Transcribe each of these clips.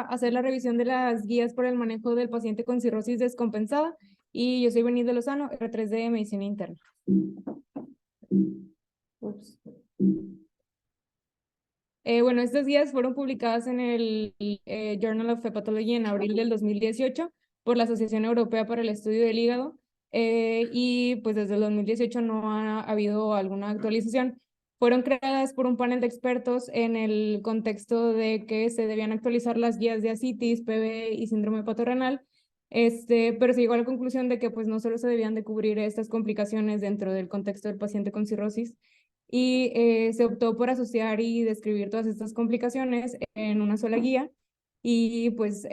a hacer la revisión de las guías para el manejo del paciente con cirrosis descompensada y yo soy Benito Lozano, R3 de Medicina Interna. Ups. Bueno, estas guías fueron publicadas en el Journal of Hepatology en abril del 2018 por la Asociación Europea para el Estudio del Hígado y pues desde el 2018 no ha habido alguna actualización. Fueron creadas por un panel de expertos en el contexto de que se debían actualizar las guías de ascitis, PV y síndrome hepatorenal, pero se llegó a la conclusión de que pues no solo se debían de cubrir estas complicaciones dentro del contexto del paciente con cirrosis, y se optó por asociar y describir todas estas complicaciones en una sola guía y pues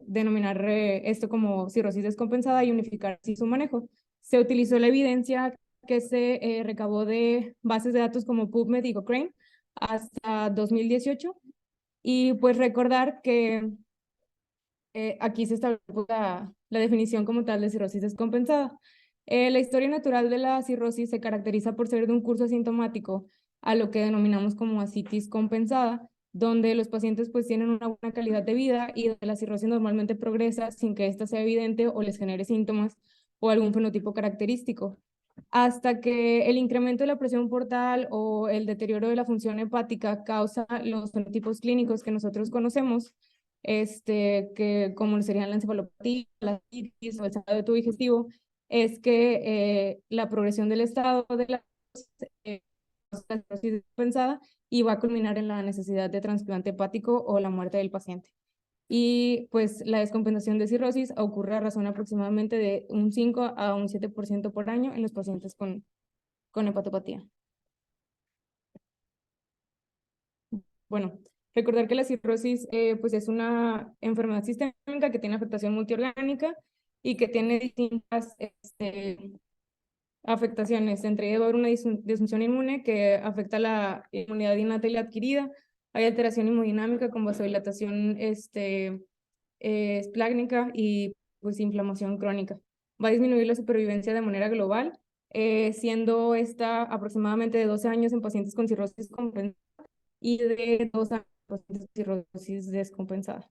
denominar esto como cirrosis descompensada y unificar así su manejo. Se utilizó la evidencia que se recabó de bases de datos como PubMed y Cochrane hasta 2018 y pues recordar que aquí se establece la definición como tal de cirrosis descompensada. La historia natural de la cirrosis se caracteriza por ser de un curso asintomático a lo que denominamos como ascitis compensada, donde los pacientes pues tienen una buena calidad de vida y donde la cirrosis normalmente progresa sin que ésta sea evidente o les genere síntomas o algún fenotipo característico, hasta que el incremento de la presión portal o el deterioro de la función hepática causa los fenotipos clínicos que nosotros conocemos, que como serían la encefalopatía, la citis o el sangrado de tubo digestivo, es que la progresión del estado de la cirrosis pensada y va a culminar en la necesidad de trasplante hepático o la muerte del paciente. Y pues la descompensación de cirrosis ocurre a razón aproximadamente de un 5 a un 7% por año en los pacientes con hepatopatía. Bueno, recordar que la cirrosis pues es una enfermedad sistémica que tiene afectación multiorgánica y que tiene distintas afectaciones. Entre ellas va a haber una disfunción inmune que afecta la inmunidad innata y la adquirida. Hay alteración hemodinámica con vasodilatación esplácnica y pues inflamación crónica. Va a disminuir la supervivencia de manera global, siendo esta aproximadamente de 12 años en pacientes con cirrosis compensada y de 2 años en pacientes con cirrosis descompensada.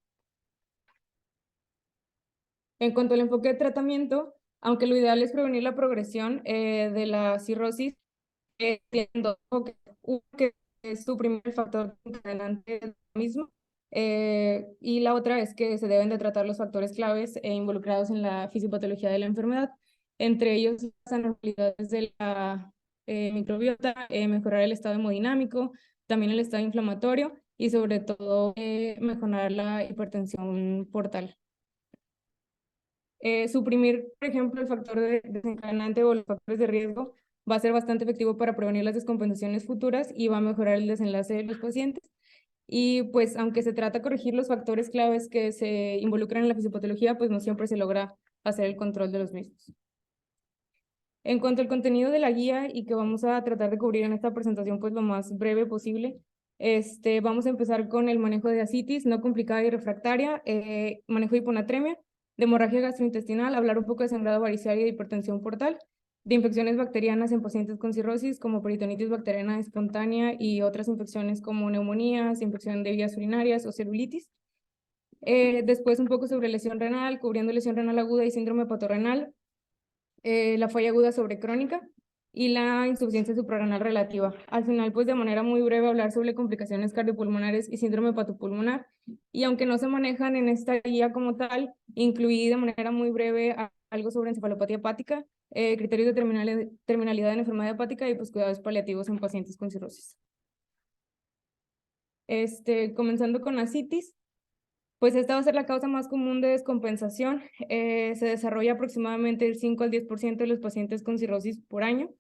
En cuanto al enfoque de tratamiento, aunque lo ideal es prevenir la progresión de la cirrosis, entiendo que uno que es suprimir el factor desencadenante del mismo, y la otra es que se deben de tratar los factores claves involucrados en la fisiopatología de la enfermedad, entre ellos las anormalidades de la microbiota, mejorar el estado hemodinámico, también el estado inflamatorio y sobre todo mejorar la hipertensión portal. Suprimir, por ejemplo, el factor desencadenante o los factores de riesgo va a ser bastante efectivo para prevenir las descompensaciones futuras y va a mejorar el desenlace de los pacientes. Y pues aunque se trata de corregir los factores claves que se involucran en la fisiopatología, pues no siempre se logra hacer el control de los mismos. En cuanto al contenido de la guía y que vamos a tratar de cubrir en esta presentación pues lo más breve posible, vamos a empezar con el manejo de ascitis no complicada y refractaria, manejo de hiponatremia, de hemorragia gastrointestinal, hablar un poco de sangrado varicioso y de hipertensión portal, de infecciones bacterianas en pacientes con cirrosis como peritonitis bacteriana espontánea y otras infecciones como neumonías, infección de vías urinarias o celulitis. Después un poco sobre lesión renal, cubriendo lesión renal aguda y síndrome hepatorenal, la falla aguda sobre crónica y la insuficiencia suprarrenal relativa. Al final, pues de manera muy breve, hablar sobre complicaciones cardiopulmonares y síndrome hepatopulmonar. Y aunque no se manejan en esta guía como tal, incluí de manera muy breve algo sobre encefalopatía hepática, criterios de terminalidad de la enfermedad hepática y pues cuidados paliativos en pacientes con cirrosis. Comenzando con ascitis. Pues esta va a ser la causa más común de descompensación. Se desarrolla aproximadamente el 5 al 10% de los pacientes con cirrosis por año.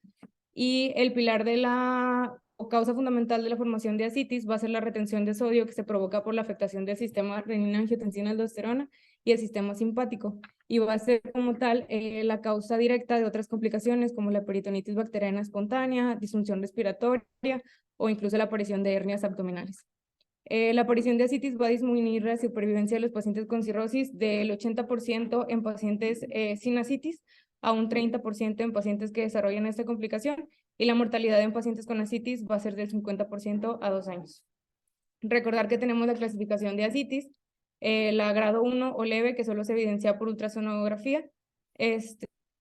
Y el pilar de o causa fundamental de la formación de ascitis va a ser la retención de sodio que se provoca por la afectación del sistema renina-angiotensina-aldosterona y el sistema simpático. Y va a ser como tal la causa directa de otras complicaciones como la peritonitis bacteriana espontánea, disfunción respiratoria o incluso la aparición de hernias abdominales. La aparición de ascitis va a disminuir la supervivencia de los pacientes con cirrosis del 80% en pacientes sin ascitis a un 30% en pacientes que desarrollan esta complicación y la mortalidad en pacientes con ascitis va a ser del 50% a 2 años. Recordar que tenemos la clasificación de ascitis la grado 1 o leve, que solo se evidencia por ultrasonografía, el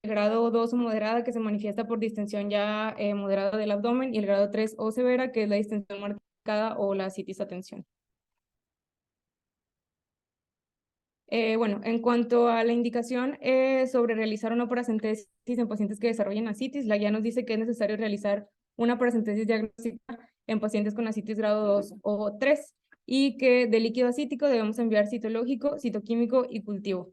grado 2 o moderada, que se manifiesta por distensión ya moderada del abdomen, y el grado 3 o severa, que es la distensión marcada o la citis a tensión. Bueno, en cuanto a la indicación sobre realizar una paracentesis en pacientes que desarrollen ascitis, la guía nos dice que es necesario realizar una paracentesis diagnóstica en pacientes con ascitis grado 2 o 3 y que de líquido acítico debemos enviar citológico, citoquímico y cultivo.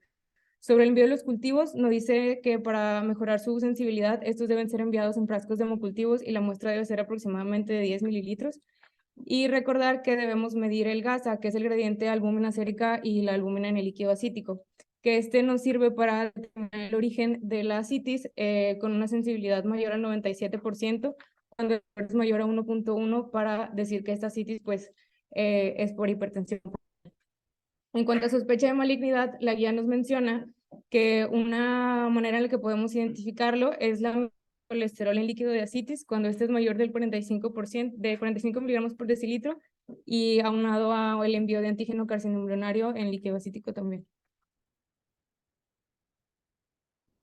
Sobre el envío de los cultivos, nos dice que para mejorar su sensibilidad, estos deben ser enviados en frascos de hemocultivos y la muestra debe ser aproximadamente de 10 mililitros. Y recordar que debemos medir el GASA, que es el gradiente de albúmina sérica y la albúmina en el líquido acítico, que este nos sirve para determinar el origen de la ascitis con una sensibilidad mayor al 97%, cuando es mayor a 1.1 para decir que esta ascitis pues, es por hipertensión. En cuanto a sospecha de malignidad, la guía nos menciona que una manera en la que podemos identificarlo es la colesterol en líquido de ascitis, cuando este es mayor del 45%, de 45 miligramos por decilitro, y aunado al envío de antígeno carcinoembrionario en líquido acítico también.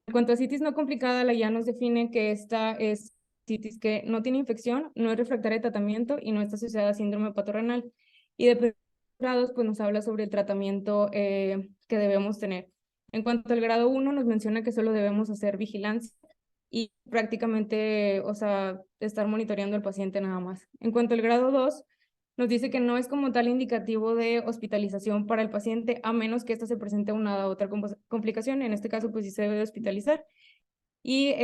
En cuanto a citis no complicada, la guía nos define que esta es citis que no tiene infección, no es refractaria de tratamiento y no está asociada a síndrome hepatorenal. Y de grados, pues nos habla sobre el tratamiento que debemos tener. En cuanto al grado 1, nos menciona que solo debemos hacer vigilancia y prácticamente, o sea, estar monitoreando al paciente nada más. En cuanto al grado 2, nos dice que no es como tal indicativo de hospitalización para el paciente, a menos que esta se presente una otra complicación. En este caso, pues sí se debe de hospitalizar. Y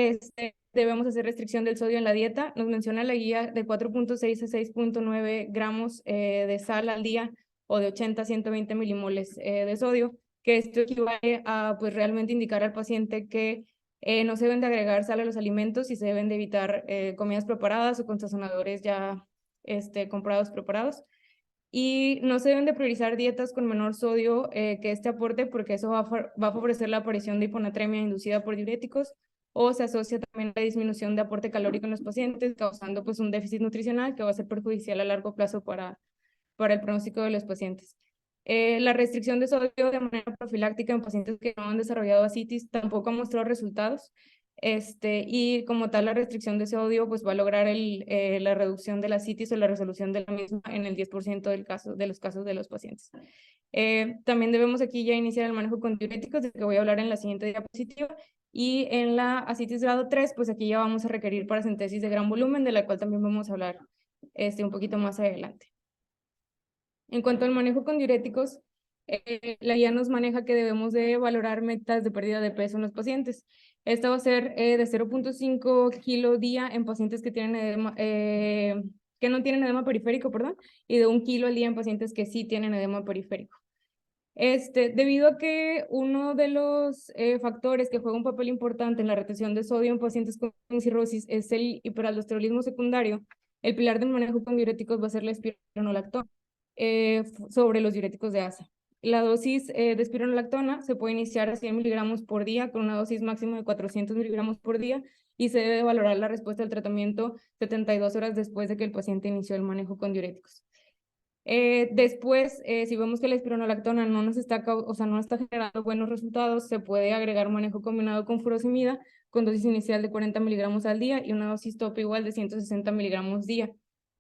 debemos hacer restricción del sodio en la dieta. Nos menciona la guía de 4.6 a 6.9 gramos de sal al día o de 80 a 120 milimoles de sodio, que esto equivale a pues realmente indicar al paciente que no se deben de agregar sal a los alimentos y se deben de evitar comidas preparadas o con sazonadores ya comprados, preparados. Y no se deben de priorizar dietas con menor sodio que este aporte, porque eso va a favorecer la aparición de hiponatremia inducida por diuréticos, o se asocia también a la disminución de aporte calórico en los pacientes, causando pues un déficit nutricional que va a ser perjudicial a largo plazo para el pronóstico de los pacientes. La restricción de sodio de manera profiláctica en pacientes que no han desarrollado ascitis tampoco ha mostrado resultados. Y como tal, la restricción de sodio pues, va a lograr la reducción de la ascitis o la resolución de la misma en el 10% de los casos de los pacientes. También debemos aquí ya iniciar el manejo con diuréticos, de que voy a hablar en la siguiente diapositiva. Y en la ascitis grado 3, pues aquí ya vamos a requerir paracentesis de gran volumen, de la cual también vamos a hablar un poquito más adelante. En cuanto al manejo con diuréticos, la guía nos maneja que debemos de valorar metas de pérdida de peso en los pacientes. Esta va a ser de 0.5 kilo día en pacientes que tienen edema, que no tienen edema periférico, perdón, y de 1 kilo al día en pacientes que sí tienen edema periférico. Debido a que uno de los factores que juega un papel importante en la retención de sodio en pacientes con cirrosis es el hiperaldosterolismo secundario, el pilar del manejo con diuréticos va a ser la espironolactona sobre los diuréticos de ASA. La dosis de espironolactona se puede iniciar a 100 miligramos por día con una dosis máxima de 400 miligramos por día y se debe valorar la respuesta al tratamiento 72 horas después de que el paciente inició el manejo con diuréticos. Después, si vemos que la espironolactona no nos está, o sea, no está generando buenos resultados, se puede agregar un manejo combinado con furosemida con dosis inicial de 40 miligramos al día y una dosis tope igual de 160 miligramos día.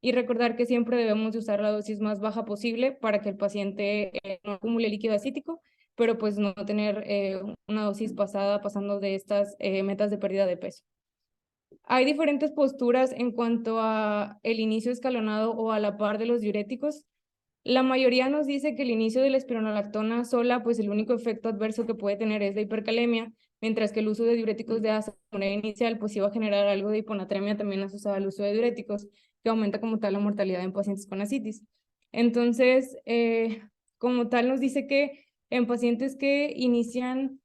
Y recordar que siempre debemos de usar la dosis más baja posible para que el paciente no acumule líquido acítico, pero pues no tener una dosis pasando de estas metas de pérdida de peso. Hay diferentes posturas en cuanto a el inicio escalonado o a la par de los diuréticos. La mayoría nos dice que el inicio de la espironolactona sola, pues el único efecto adverso que puede tener es la hipercalemia, mientras que el uso de diuréticos de asa de manera inicial, pues iba a generar algo de hiponatremia también asociada al uso de diuréticos, que aumenta como tal la mortalidad en pacientes con ascitis. Entonces, como tal nos dice que en pacientes que inician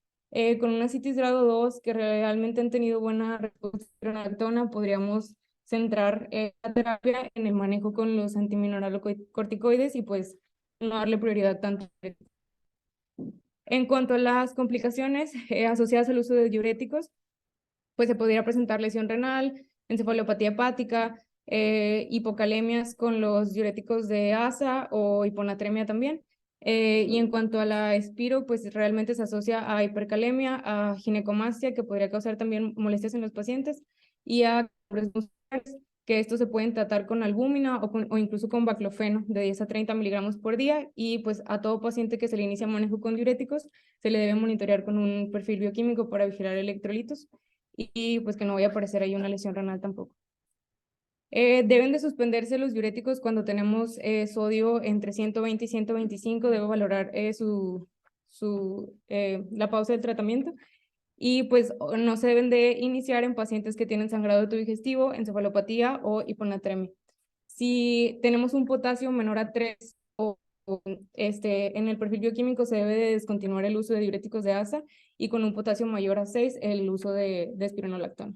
con una ascitis grado 2, que realmente han tenido buena respuesta a la espironolactona, podríamos centrar la terapia en el manejo con los antimineralocorticoides y pues no darle prioridad tanto. En cuanto a las complicaciones asociadas al uso de diuréticos, pues se podría presentar lesión renal, encefalopatía hepática, hipocalemias con los diuréticos de ASA o hiponatremia también. Y en cuanto a la espiro, pues realmente se asocia a hipercalemia, a ginecomastia, que podría causar también molestias en los pacientes, y a dolores musculares, que estos se pueden tratar con albúmina o incluso con baclofeno de 10 a 30 miligramos por día. Y pues a todo paciente que se le inicia manejo con diuréticos, se le debe monitorear con un perfil bioquímico para vigilar electrolitos y pues que no vaya a aparecer ahí una lesión renal tampoco. Deben de suspenderse los diuréticos cuando tenemos sodio entre 120 y 125, debe valorar la pausa del tratamiento. Y pues no se deben de iniciar en pacientes que tienen sangrado digestivo, encefalopatía o hiponatremia. Si tenemos un potasio menor a 3 en el perfil bioquímico, se debe de descontinuar el uso de diuréticos de ASA, y con un potasio mayor a 6 el uso de espironolactona.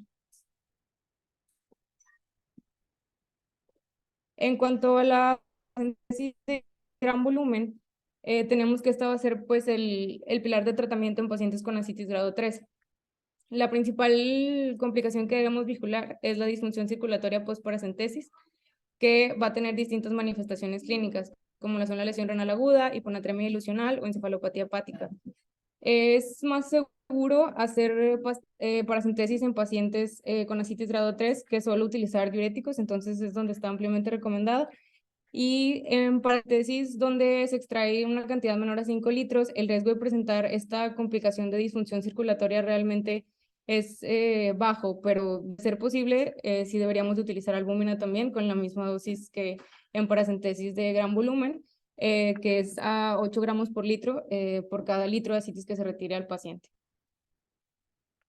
En cuanto a la síntesis de gran volumen, tenemos que esta va a ser pues el pilar de tratamiento en pacientes con ascitis grado 3. La principal complicación que debemos vigilar es la disfunción circulatoria postparacentesis, que va a tener distintas manifestaciones clínicas, como son la lesión renal aguda, hiponatremia ilusional o encefalopatía hepática. Es más seguro hacer paracentesis en pacientes con ascitis grado 3 que solo utilizar diuréticos, entonces es donde está ampliamente recomendada. Y en paréntesis, donde se extrae una cantidad menor a 5 litros, el riesgo de presentar esta complicación de disfunción circulatoria realmente es bajo, pero de ser posible, sí deberíamos de utilizar albúmina también con la misma dosis que en paracentesis de gran volumen, que es a 8 gramos por litro por cada litro de ascitis que se retire al paciente.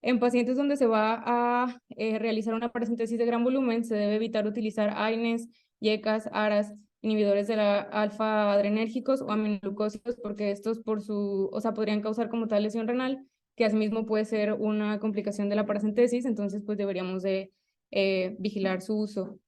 En pacientes donde se va a realizar una paracentesis de gran volumen, se debe evitar utilizar AINES, YECAS, ARAS, inhibidores de la alfa-adrenérgicos o aminoglucósidos, porque estos podrían causar como tal lesión renal, que asimismo puede ser una complicación de la paracentesis, entonces pues deberíamos de vigilar su uso.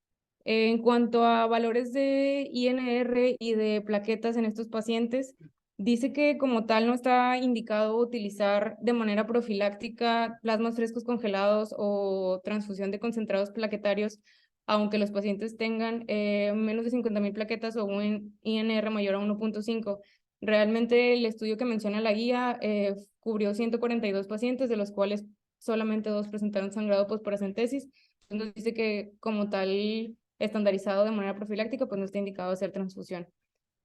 En cuanto a valores de INR y de plaquetas en estos pacientes, dice que como tal no está indicado utilizar de manera profiláctica plasmas frescos congelados o transfusión de concentrados plaquetarios, aunque los pacientes tengan menos de 50,000 plaquetas o un INR mayor a 1.5. Realmente el estudio que menciona la guía cubrió 142 pacientes, de los cuales solamente 2 presentaron sangrado postparacentesis. Entonces dice que como tal estandarizado de manera profiláctica, pues no está indicado hacer transfusión.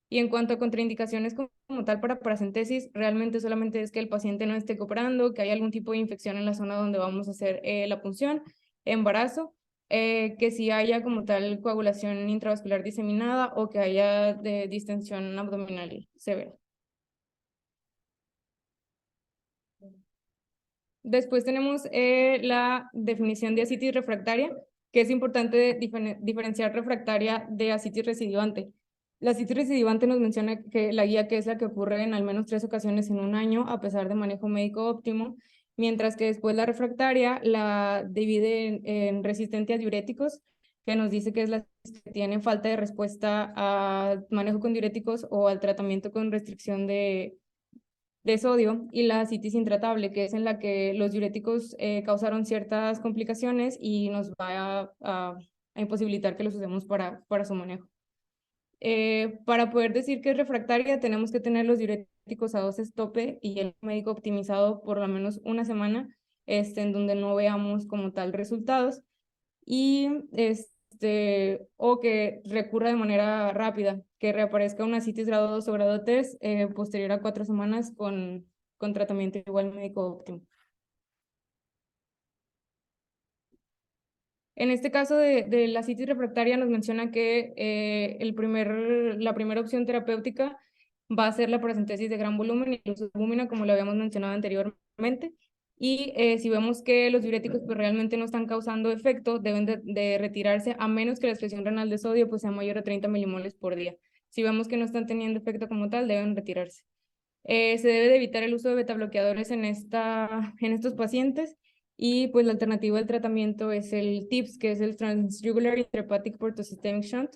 Y en cuanto a contraindicaciones como tal para paracentesis, realmente solamente es que el paciente no esté cooperando, que haya algún tipo de infección en la zona donde vamos a hacer la punción, embarazo, que si haya como tal coagulación intravascular diseminada o que haya distensión abdominal severa. Después tenemos la definición de ascitis refractaria, que es importante diferenciar refractaria de ascitis recidivante. La ascitis recidivante nos menciona que la guía que es la que ocurre en al menos 3 ocasiones en un año a pesar de manejo médico óptimo, mientras que después la refractaria la divide en resistente a diuréticos, que nos dice que es la que tiene falta de respuesta a manejo con diuréticos o al tratamiento con restricción de sodio, y la ascitis intratable, que es en la que los diuréticos causaron ciertas complicaciones y nos va a imposibilitar que los usemos para su manejo. Para poder decir que es refractaria, tenemos que tener los diuréticos a dosis tope y el médico optimizado por lo menos una semana, en donde no veamos como tal resultados, y o que recurra de manera rápida, que reaparezca una ascitis grado 2 o grado 3 posterior a 4 semanas con tratamiento igual médico óptimo. En este caso de la ascitis refractaria nos menciona que la primera opción terapéutica va a ser la paracentesis de gran volumen y el uso de albúmina, como lo habíamos mencionado anteriormente. Y si vemos que los diuréticos pues realmente no están causando efecto, deben de retirarse a menos que la excreción renal de sodio pues sea mayor a 30 milimoles por día. Si vemos que no están teniendo efecto como tal, deben retirarse. Se debe de evitar el uso de betabloqueadores en estos pacientes, y pues la alternativa del tratamiento es el TIPS, que es el Transjugular Intrahepatic Portosystemic Shunt.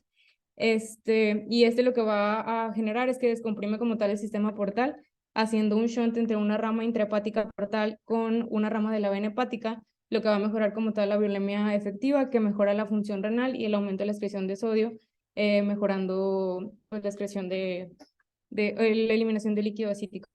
Y lo que va a generar es que descomprime como tal el sistema portal, haciendo un shunt entre una rama intrahepática portal con una rama de la vena hepática, lo que va a mejorar como tal la viremia efectiva, que mejora la función renal y el aumento de la excreción de sodio, mejorando pues, la excreción de la eliminación del líquido acítico.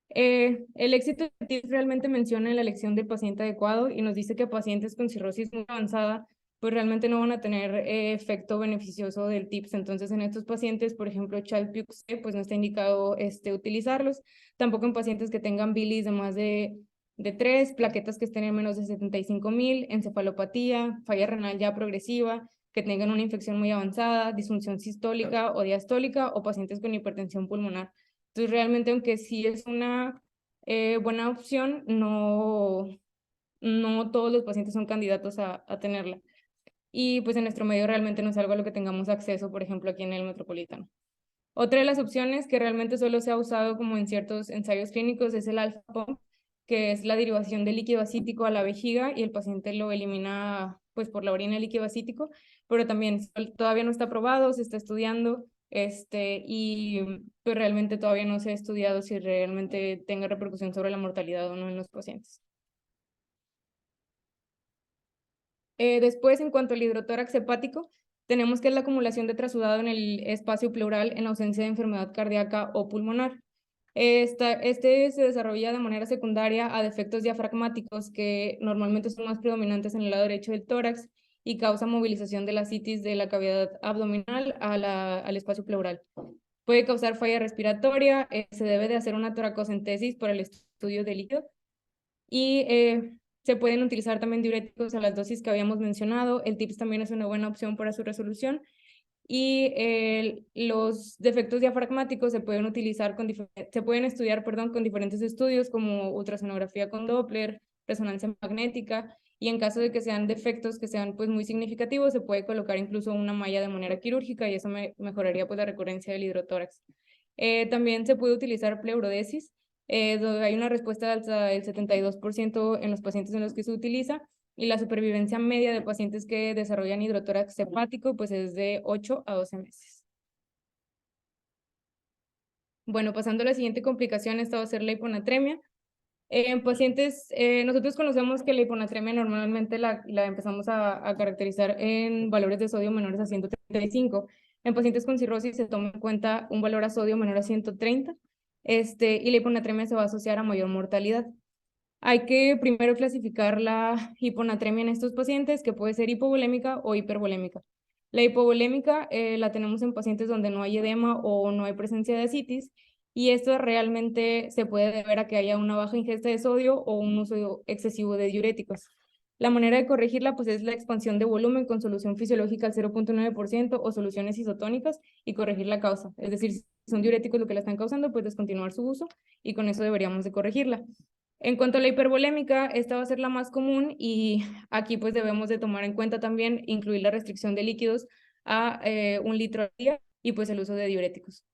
El éxito de TIPS realmente menciona la elección del paciente adecuado y nos dice que pacientes con cirrosis muy avanzada pues realmente no van a tener efecto beneficioso del TIPS. Entonces, en estos pacientes, por ejemplo, Child-Pugh pues no está indicado utilizarlos. Tampoco en pacientes que tengan bilis de más de 3, plaquetas que estén en menos de 75,000, encefalopatía, falla renal ya progresiva, que tengan una infección muy avanzada, disfunción sistólica o diastólica o pacientes con hipertensión pulmonar. Entonces, realmente, aunque sí es una buena opción, no todos los pacientes son candidatos a tenerla. Y pues en nuestro medio realmente no es algo a lo que tengamos acceso, por ejemplo, aquí en el Metropolitano. Otra de las opciones que realmente solo se ha usado como en ciertos ensayos clínicos es el alpha pump, que es la derivación de líquido acítico a la vejiga y el paciente lo elimina pues por la orina líquido acítico, pero también todavía no está aprobado, se está estudiando y pues realmente todavía no se ha estudiado si realmente tenga repercusión sobre la mortalidad o no en los pacientes. Después, en cuanto al hidrotórax hepático, tenemos que es la acumulación de trasudado en el espacio pleural en ausencia de enfermedad cardíaca o pulmonar. Este se desarrolla de manera secundaria a defectos diafragmáticos que normalmente son más predominantes en el lado derecho del tórax y causa movilización de la citis de la cavidad abdominal al espacio pleural. Puede causar falla respiratoria, se debe de hacer una toracocentesis por el estudio del líquido y se pueden utilizar también diuréticos a las dosis que habíamos mencionado. El TIPS también es una buena opción para su resolución. Y los defectos diafragmáticos se pueden utilizar se pueden estudiar, perdón, con diferentes estudios como ultrasonografía con Doppler, resonancia magnética, y en caso de que sean defectos que sean pues muy significativos, se puede colocar incluso una malla de manera quirúrgica y eso mejoraría pues la recurrencia del hidrotórax. También se puede utilizar pleurodesis, donde hay una respuesta hasta del 72% en los pacientes en los que se utiliza, y la supervivencia media de pacientes que desarrollan hidrotórax hepático pues es de 8 a 12 meses. Bueno, pasando a la siguiente complicación, esta va a ser la hiponatremia. En pacientes, nosotros conocemos que la hiponatremia normalmente la empezamos a caracterizar en valores de sodio menores a 135. En pacientes con cirrosis se toma en cuenta un valor a sodio menor a 130, y la hiponatremia se va a asociar a mayor mortalidad. Hay que primero clasificar la hiponatremia en estos pacientes, que puede ser hipovolémica o hipervolémica. La hipovolémica la tenemos en pacientes donde no hay edema o no hay presencia de ascitis, y esto realmente se puede deber a que haya una baja ingesta de sodio o un uso excesivo de diuréticos. La manera de corregirla pues es la expansión de volumen con solución fisiológica al 0.9% o soluciones isotónicas y corregir la causa. Es decir, si son diuréticos lo que la están causando, pues descontinuar su uso y con eso deberíamos de corregirla. En cuanto a la hipervolémica, esta va a ser la más común y aquí pues debemos de tomar en cuenta también incluir la restricción de líquidos a 1 litro al día y pues el uso de diuréticos.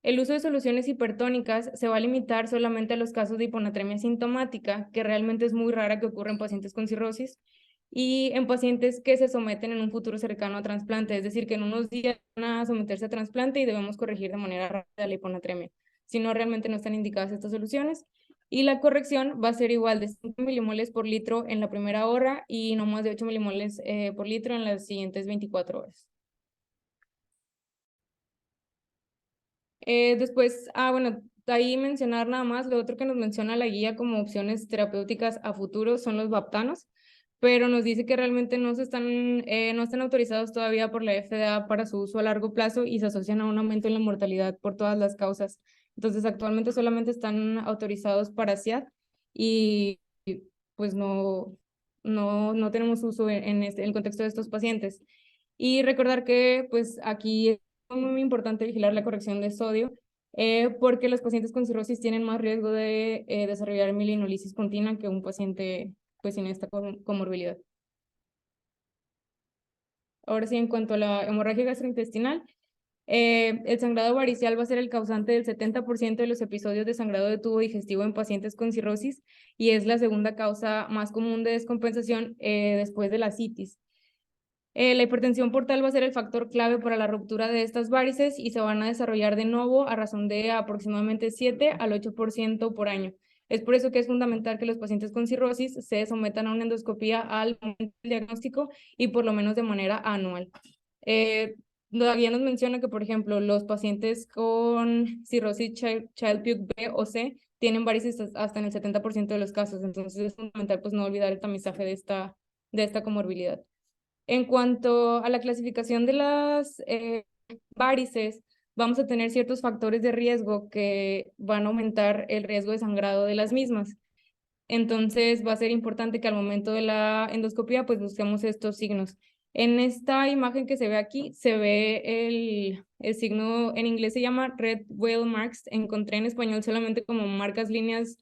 El uso de soluciones hipertónicas se va a limitar solamente a los casos de hiponatremia sintomática, que realmente es muy rara que ocurra en pacientes con cirrosis, y en pacientes que se someten en un futuro cercano a trasplante, es decir, que en unos días van a someterse a trasplante y debemos corregir de manera rápida la hiponatremia. Si no, realmente no están indicadas estas soluciones. Y la corrección va a ser igual de 5 milimoles por litro en la primera hora y no más de 8 milimoles por litro en las siguientes 24 horas. Después, bueno, ahí mencionar nada más, lo otro que nos menciona la guía como opciones terapéuticas a futuro son los baptanos, pero nos dice que realmente no están autorizados todavía por la FDA para su uso a largo plazo y se asocian a un aumento en la mortalidad por todas las causas. Entonces, actualmente solamente están autorizados para SIAD y pues no tenemos uso en el contexto de estos pacientes. Y recordar que pues aquí muy importante vigilar la corrección de sodio, porque los pacientes con cirrosis tienen más riesgo de desarrollar mielinolisis continua que un paciente pues sin esta comorbilidad. Ahora sí, en cuanto a la hemorragia gastrointestinal, el sangrado varicial va a ser el causante del 70% de los episodios de sangrado de tubo digestivo en pacientes con cirrosis y es la segunda causa más común de descompensación después de la citis. La hipertensión portal va a ser el factor clave para la ruptura de estas varices y se van a desarrollar de nuevo a razón de aproximadamente 7 al 8% por año. Es por eso que es fundamental que los pacientes con cirrosis se sometan a una endoscopía al momento del diagnóstico y por lo menos de manera anual. la guía nos menciona que, por ejemplo, los pacientes con cirrosis Child-Pugh B o C tienen varices hasta en el 70% de los casos, entonces es fundamental pues no olvidar el tamizaje de esta comorbilidad. En cuanto a la clasificación de las varices, vamos a tener ciertos factores de riesgo que van a aumentar el riesgo de sangrado de las mismas. Entonces va a ser importante que al momento de la endoscopía pues busquemos estos signos. En esta imagen que se ve aquí, se ve el signo, en inglés se llama red whale marks, encontré en español solamente como marcas lineales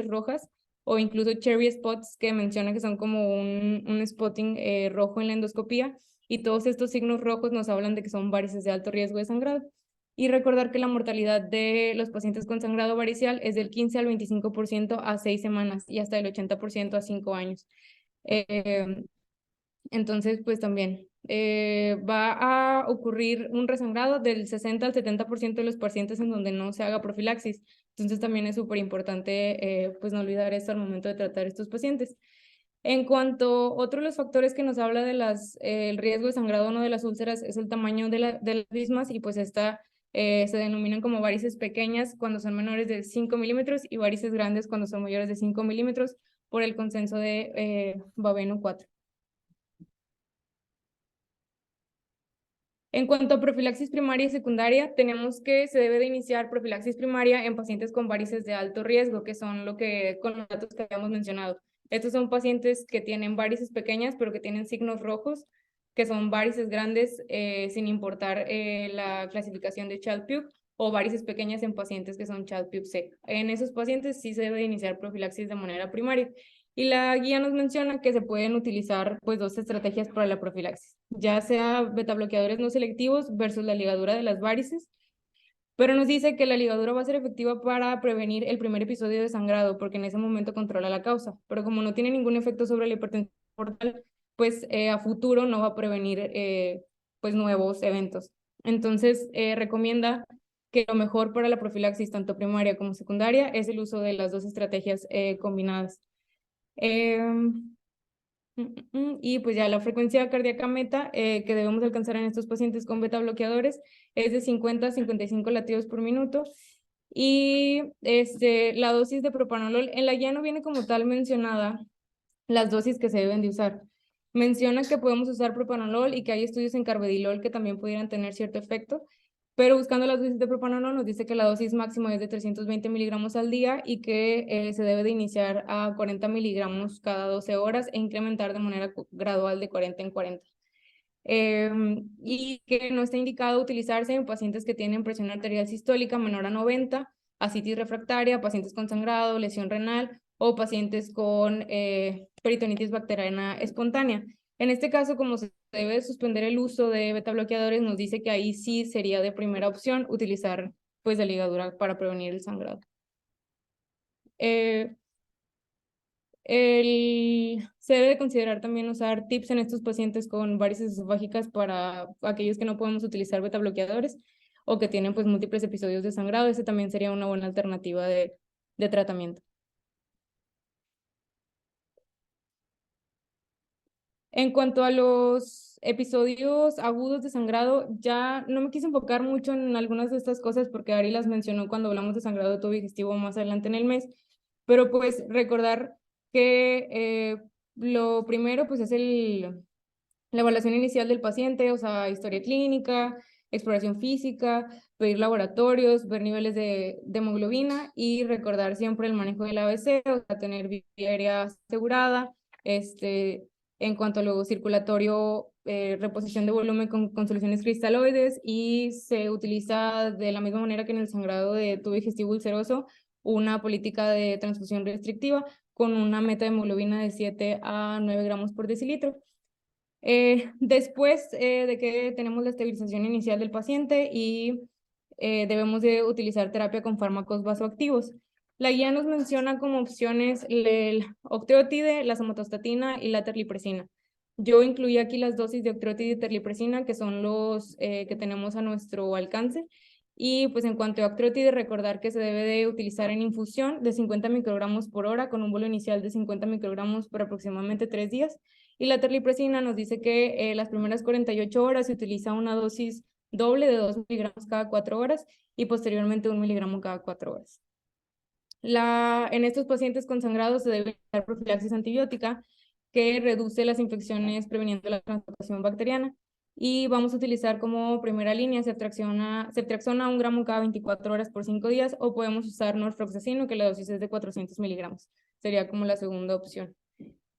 rojas, o incluso cherry spots, que menciona que son como un spotting rojo en la endoscopía, y todos estos signos rojos nos hablan de que son varices de alto riesgo de sangrado. Y recordar que la mortalidad de los pacientes con sangrado varicial es del 15 al 25% a 6 semanas y hasta el 80% a 5 años. Entonces, pues también va a ocurrir un resangrado del 60 al 70% de los pacientes en donde no se haga profilaxis. Entonces también es súper importante pues no olvidar esto al momento de tratar estos pacientes. En cuanto a otro de los factores que nos habla de el riesgo de sangrado o no de las úlceras es el tamaño de las mismas, y pues esta se denominan como varices pequeñas cuando son menores de 5 milímetros y varices grandes cuando son mayores de 5 milímetros por el consenso de Babeno 4. En cuanto a profilaxis primaria y secundaria, tenemos que se debe de iniciar profilaxis primaria en pacientes con varices de alto riesgo, que son con los datos que habíamos mencionado. Estos son pacientes que tienen varices pequeñas, pero que tienen signos rojos, que son varices grandes, sin importar la clasificación de Child-Pugh, o varices pequeñas en pacientes que son Child-Pugh C. En esos pacientes sí se debe iniciar profilaxis de manera primaria. Y la guía nos menciona que se pueden utilizar pues dos estrategias para la profilaxis, ya sea betabloqueadores no selectivos versus la ligadura de las varices, pero nos dice que la ligadura va a ser efectiva para prevenir el primer episodio de sangrado, porque en ese momento controla la causa, pero como no tiene ningún efecto sobre la hipertensión portal, pues a futuro no va a prevenir pues nuevos eventos. Entonces recomienda que lo mejor para la profilaxis, tanto primaria como secundaria, es el uso de las dos estrategias combinadas. Y pues ya la frecuencia cardíaca meta que debemos alcanzar en estos pacientes con beta bloqueadores es de 50 a 55 latidos por minuto. Y la dosis de propanolol en la guía no viene como tal mencionada las dosis que se deben de usar. Menciona que podemos usar propanolol y que hay estudios en carvedilol que también pudieran tener cierto efecto, pero buscando las dosis de propanolol nos dice que la dosis máxima es de 320 miligramos al día y que se debe de iniciar a 40 miligramos cada 12 horas e incrementar de manera gradual de 40 en 40. Y que no está indicado utilizarse en pacientes que tienen presión arterial sistólica menor a 90, ascitis refractaria, pacientes con sangrado, lesión renal o pacientes con peritonitis bacteriana espontánea. En este caso, como se debe suspender el uso de betabloqueadores, nos dice que ahí sí sería de primera opción utilizar pues la ligadura para prevenir el sangrado. Se debe de considerar también usar TIPS en estos pacientes con varices esofágicas para aquellos que no podemos utilizar betabloqueadores o que tienen pues múltiples episodios de sangrado. Ese también sería una buena alternativa de tratamiento. En cuanto a los episodios agudos de sangrado, ya no me quise enfocar mucho en algunas de estas cosas porque Ari las mencionó cuando hablamos de sangrado de tubo digestivo más adelante en el mes, pero pues recordar que lo primero pues es la evaluación inicial del paciente, o sea, historia clínica, exploración física, pedir laboratorios, ver niveles de hemoglobina y recordar siempre el manejo del ABC, o sea, tener vía aérea asegurada, en cuanto a lo circulatorio, reposición de volumen con soluciones cristaloides, y se utiliza de la misma manera que en el sangrado de tubo digestivo ulceroso una política de transfusión restrictiva con una meta de hemoglobina de 7 a 9 gramos por decilitro. Después de que tenemos la estabilización inicial del paciente y debemos de utilizar terapia con fármacos vasoactivos. La guía nos menciona como opciones el octreotide, la somatostatina y la terlipresina. Yo incluí aquí las dosis de octreotide y terlipresina, que son los que tenemos a nuestro alcance. Y pues en cuanto a octreotide, recordar que se debe de utilizar en infusión de 50 microgramos por hora con un vuelo inicial de 50 microgramos por aproximadamente 3 días. Y la terlipresina nos dice que las primeras 48 horas se utiliza una dosis doble de 2 miligramos cada 4 horas y posteriormente 1 miligramo cada 4 horas. En estos pacientes con sangrado se debe dar profilaxis antibiótica que reduce las infecciones previniendo la translocación bacteriana. Y vamos a utilizar como primera línea ceftriaxona 1 gramo cada 24 horas por 5 días, o podemos usar norfloxacino, que la dosis es de 400 miligramos. Sería como la segunda opción.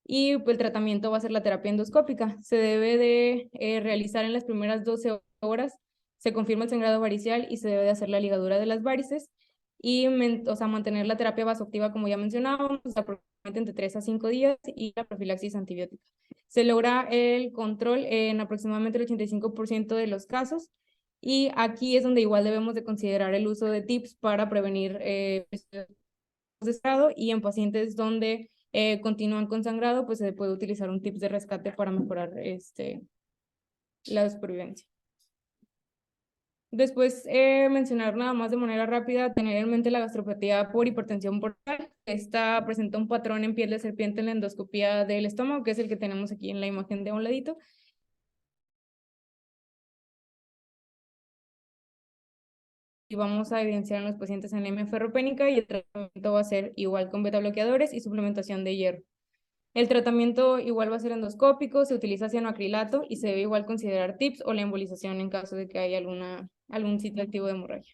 Y pues, el tratamiento va a ser la terapia endoscópica. Se debe de realizar en las primeras 12 horas, se confirma el sangrado varicial y se debe de hacer la ligadura de las varices y mantener la terapia vasoactiva, como ya mencionábamos, aproximadamente entre 3 a 5 días, y la profilaxis antibiótica. Se logra el control en aproximadamente el 85% de los casos, y aquí es donde igual debemos de considerar el uso de TIPS para prevenir de estado, y en pacientes donde continúan con sangrado, pues se puede utilizar un TIPS de rescate para mejorar la supervivencia. Después, mencionar nada más de manera rápida, tener en mente la gastropatía por hipertensión portal. Esta presenta un patrón en piel de serpiente en la endoscopía del estómago, que es el que tenemos aquí en la imagen de un ladito. Y vamos a evidenciar en los pacientes anemia ferropénica, y el tratamiento va a ser igual con beta bloqueadores y suplementación de hierro. El tratamiento igual va a ser endoscópico, se utiliza cianoacrilato y se debe igual considerar TIPS o la embolización en caso de que haya algún sitio activo de hemorragia.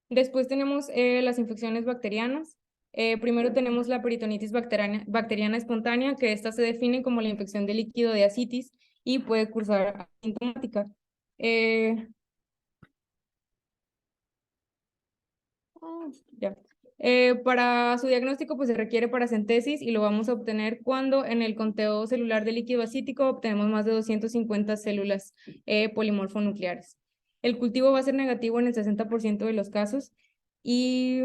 Después tenemos las infecciones bacterianas. Primero tenemos la peritonitis bacteriana espontánea, que esta se define como la infección de líquido de ascitis y puede cursar asintomática. Ya. Para su diagnóstico, pues se requiere paracentesis, y lo vamos a obtener cuando en el conteo celular de líquido acítico obtenemos más de 250 células polimorfonucleares. El cultivo va a ser negativo en el 60% de los casos, y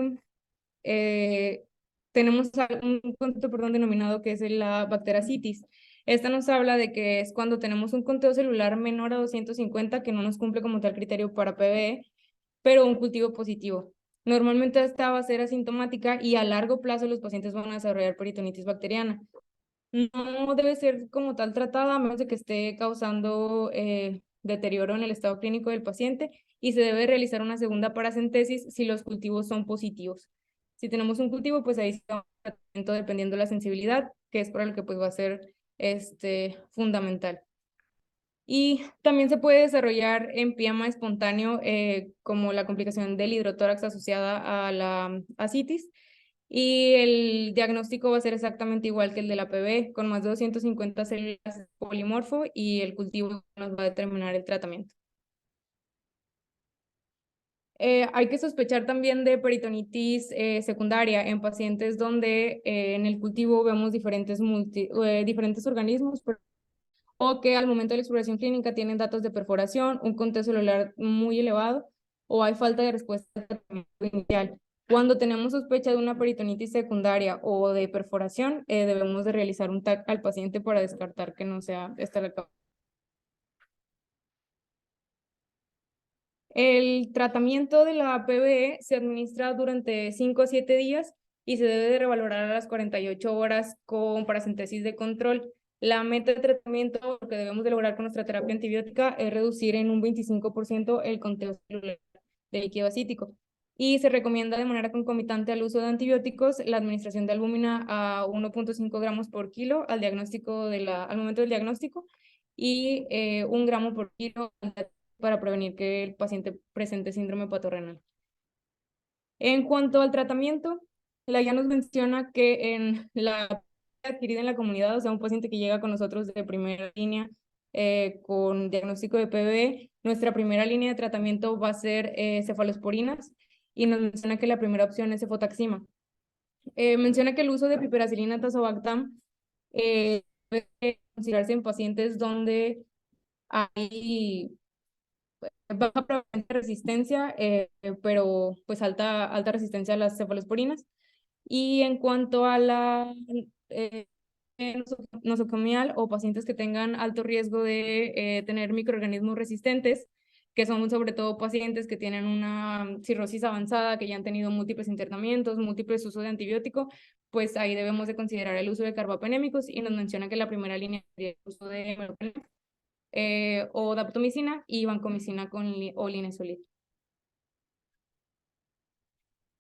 eh, tenemos un conteo, denominado que es la bactericitis. Esta nos habla de que es cuando tenemos un conteo celular menor a 250, que no nos cumple como tal criterio para PBE, pero un cultivo positivo. Normalmente esta va a ser asintomática, y a largo plazo los pacientes van a desarrollar peritonitis bacteriana. No debe ser como tal tratada a menos de que esté causando deterioro en el estado clínico del paciente, y se debe realizar una segunda paracentesis si los cultivos son positivos. Si tenemos un cultivo, pues ahí está un tratamiento dependiendo de la sensibilidad, que es para lo que pues va a ser fundamental. Y también se puede desarrollar empiema espontáneo, como la complicación del hidrotórax asociada a la ascitis, y el diagnóstico va a ser exactamente igual que el de la PB, con más de 250 células polimorfo, y el cultivo nos va a determinar el tratamiento. Hay que sospechar también de peritonitis secundaria en pacientes donde en el cultivo vemos diferentes organismos, o que al momento de la exploración clínica tienen datos de perforación, un conteo celular muy elevado, o hay falta de respuesta al tratamiento inicial. Cuando tenemos sospecha de una peritonitis secundaria o de perforación, debemos de realizar un TAC al paciente para descartar que no sea esta la causa. El tratamiento de la PBE se administra durante 5 a 7 días y se debe de revalorar a las 48 horas con paracentesis de control. La meta de tratamiento que debemos de lograr con nuestra terapia antibiótica es reducir en un 25% el conteo celular de líquido acítico. Y se recomienda de manera concomitante al uso de antibióticos la administración de albúmina a 1.5 gramos por kilo al momento del diagnóstico, y 1 gramo por kilo para prevenir que el paciente presente síndrome patorrenal. En cuanto al tratamiento, la guía nos menciona que en la adquirida en la comunidad, o sea, un paciente que llega con nosotros de primera línea con diagnóstico de PBE, nuestra primera línea de tratamiento va a ser cefalosporinas, y nos menciona que la primera opción es cefotaxima. Menciona que el uso de piperacilina tazobactam debe considerarse en pacientes donde hay baja probabilidad de resistencia, pero pues alta resistencia a las cefalosporinas. Y en cuanto a la eh, nosocomial, o pacientes que tengan alto riesgo de tener microorganismos resistentes, que son sobre todo pacientes que tienen una cirrosis avanzada, que ya han tenido múltiples internamientos, múltiples usos de antibiótico, pues ahí debemos de considerar el uso de carbapenémicos, y nos menciona que la primera línea sería el uso de meropenem, o daptomicina y vancomicina o linezolid.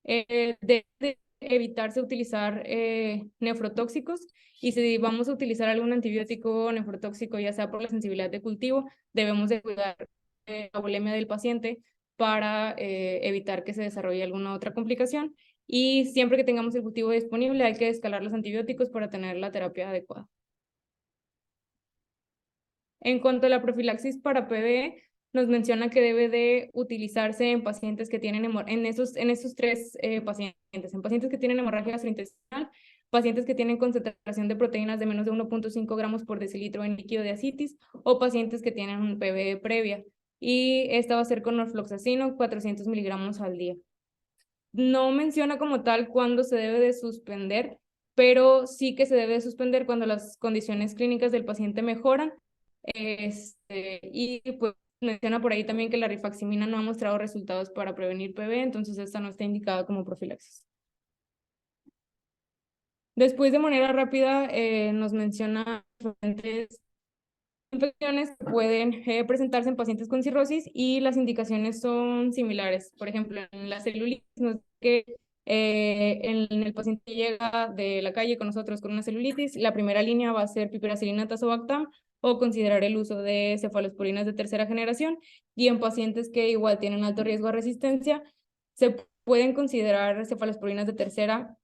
Debe evitarse utilizar nefrotóxicos, y si vamos a utilizar algún antibiótico nefrotóxico, ya sea por la sensibilidad de cultivo, debemos de cuidar la bulimia del paciente para evitar que se desarrolle alguna otra complicación, y siempre que tengamos el cultivo disponible hay que escalar los antibióticos para tener la terapia adecuada. En cuanto a la profilaxis para PV, nos menciona que debe de utilizarse en pacientes que tienen en esos tres pacientes, en pacientes que tienen hemorragia gastrointestinal, pacientes que tienen concentración de proteínas de menos de 1.5 gramos por decilitro en líquido de ascitis, o pacientes que tienen un PV previa. Y esta va a ser con norfloxacino, 400 miligramos al día. No menciona como tal cuándo se debe de suspender, pero sí que se debe de suspender cuando las condiciones clínicas del paciente mejoran. Y pues menciona por ahí también que la rifaximina no ha mostrado resultados para prevenir PV, entonces esta no está indicada como profilaxis. Después, de manera rápida, nos menciona diferentes infecciones que pueden presentarse en pacientes con cirrosis, y las indicaciones son similares. Por ejemplo, en la celulitis, nos que en el paciente que llega de la calle con nosotros con una celulitis, la primera línea va a ser piperacilina tazobactam, o considerar el uso de cefalosporinas de tercera generación, y en pacientes que igual tienen alto riesgo de resistencia, se pueden considerar cefalosporinas de tercera,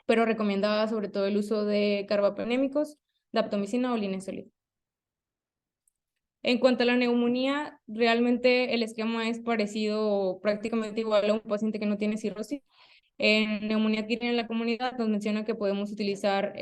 pero recomendada sobre todo el uso de carbapenémicos, daptomicina o linezolid. En cuanto a la neumonía, realmente el esquema es parecido, prácticamente igual a un paciente que no tiene cirrosis. En neumonía adquirida en la comunidad nos menciona que podemos utilizar